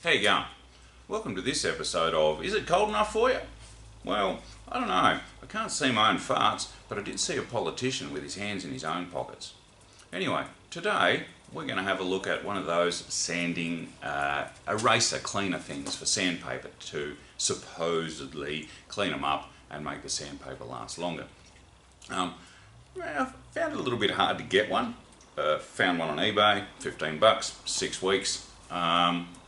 How you going? Welcome to this episode of Is It Cold Enough For You? Well, I don't know. I can't see my own farts, but I did see a politician with his hands in his own pockets. Anyway, today we're going to have a look at one of those sanding eraser cleaner things for sandpaper to supposedly clean them up and make the sandpaper last longer. I found it a little bit hard to get one. Found one on eBay, 15 bucks, 6 weeks.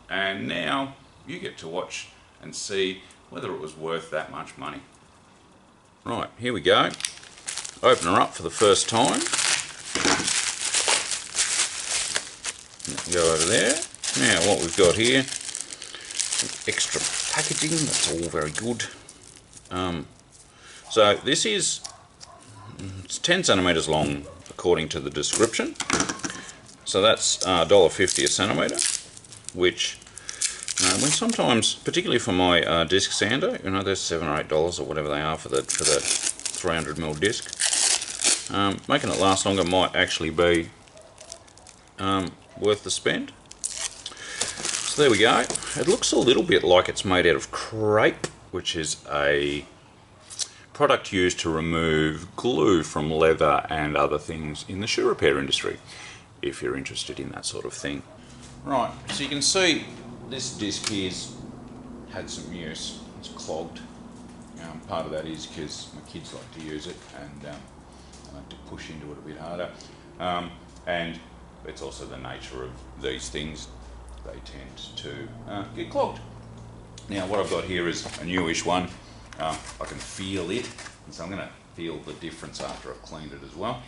And now you get to watch and see whether it was worth that much money. Right, here we go. Open her up for the first time. Go over there. Now what we've got here, extra packaging, that's all very good. So this is, it's 10 centimetres long according to the description. So that's $1.50 a centimetre, which when sometimes, particularly for my disc sander, you know, there's $7 or $8 or whatever they are for that 300mm disc. Making it last longer might actually be worth the spend. So there we go. It looks a little bit like it's made out of crepe, which is a product used to remove glue from leather and other things in the shoe repair industry, if you're interested in that sort of thing. Right, so you can see this disc here's had some use. It's clogged. Part of that is because my kids like to use it and I like to push into it a bit harder. And it's also the nature of these things. They tend to get clogged. Now what I've got here is a newish one. I can feel it, and so I'm going to feel the difference after I've cleaned it as well.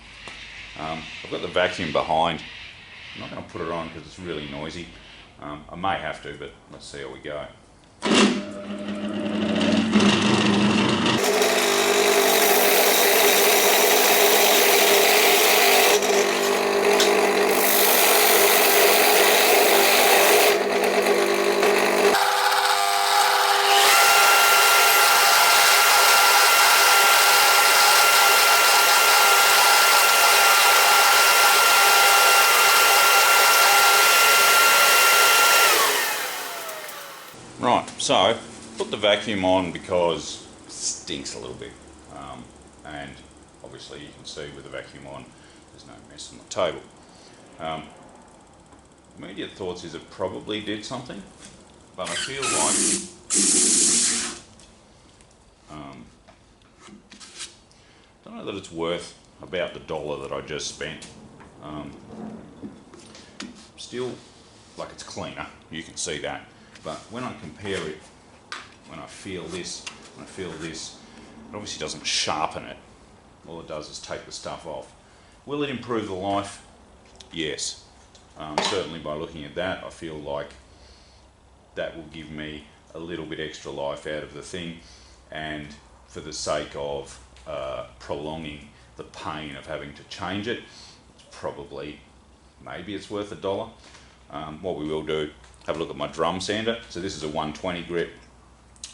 I've got the vacuum behind. I'm not going to put it on because it's really noisy. I may have to, but let's see how we go. Right, so put the vacuum on because it stinks a little bit, and obviously you can see with the vacuum on there's no mess on the table. Immediate thoughts is it probably did something, but I feel like don't know that it's worth about the $1 that I just spent. Still, like, it's cleaner, you can see that. But when I compare it, when I feel this, it obviously doesn't sharpen it. All it does is take the stuff off. Will it improve the life? Yes. Certainly by looking at that, I feel like that will give me a little bit extra life out of the thing, and for the sake of prolonging the pain of having to change it, it's probably, maybe it's worth $1. What we will do, have a look at my drum sander. So this is a 120 grit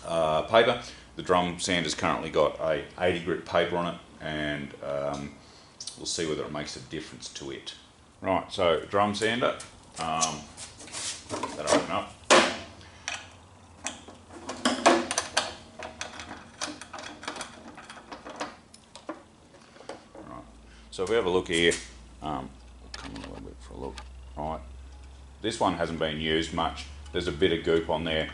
paper. The drum sander's currently got a 80 grit paper on it, and we'll see whether it makes a difference to it. Right, so drum sander, that'll open up. Right, so if we have a look here, we'll come in a little bit for a look. Right. This one hasn't been used much. There's a bit of goop on there.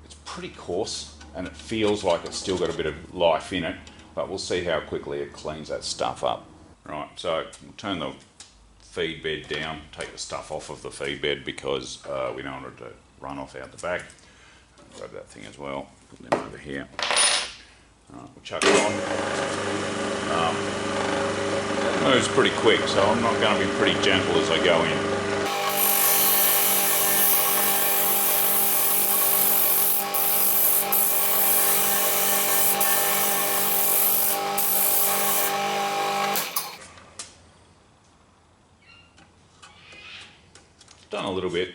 It's pretty coarse and it feels like it's still got a bit of life in it, but we'll see how quickly it cleans that stuff up. Right, so we'll turn the feed bed down, take the stuff off of the feed bed because we don't want it to run off out the back. Grab that thing as well, put them over here. We'll chuck it on. It moves pretty quick, so I'm not going to be pretty gentle as I go in. Done a little bit.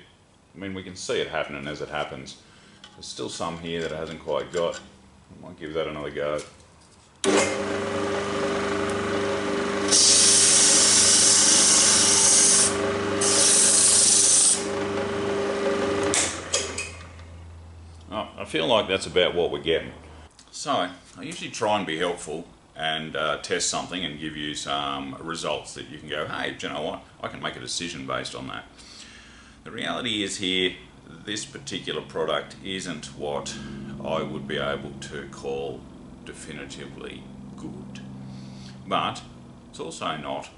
I mean, we can see it happening as it happens. There's still some here that it hasn't quite got. I might give that another go. feel like that's about what we're getting. So I usually try and be helpful and test something and give you some results that you can go, hey, do you know what, I can make a decision based on that. The reality is here, this particular product isn't what I would be able to call definitively good, but it's also not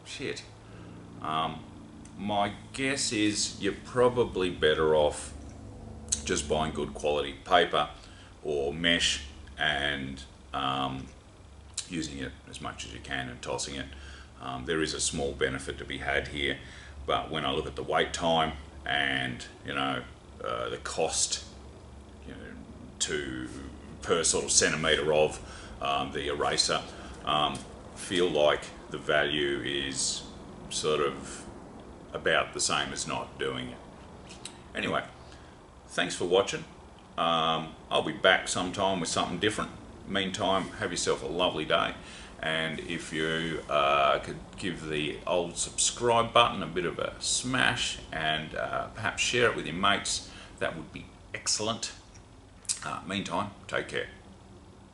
shit. My guess is you're probably better off just buying good quality paper or mesh and using it as much as you can and tossing it. There is a small benefit to be had here, but when I look at the wait time and the cost, per sort of centimetre of the eraser, feel like the value is sort of about the same as not doing it. Anyway, thanks for watching. I'll be back sometime with something different. Meantime, have yourself a lovely day, and if you could give the old subscribe button a bit of a smash and perhaps share it with your mates, that would be excellent. Meantime, take care.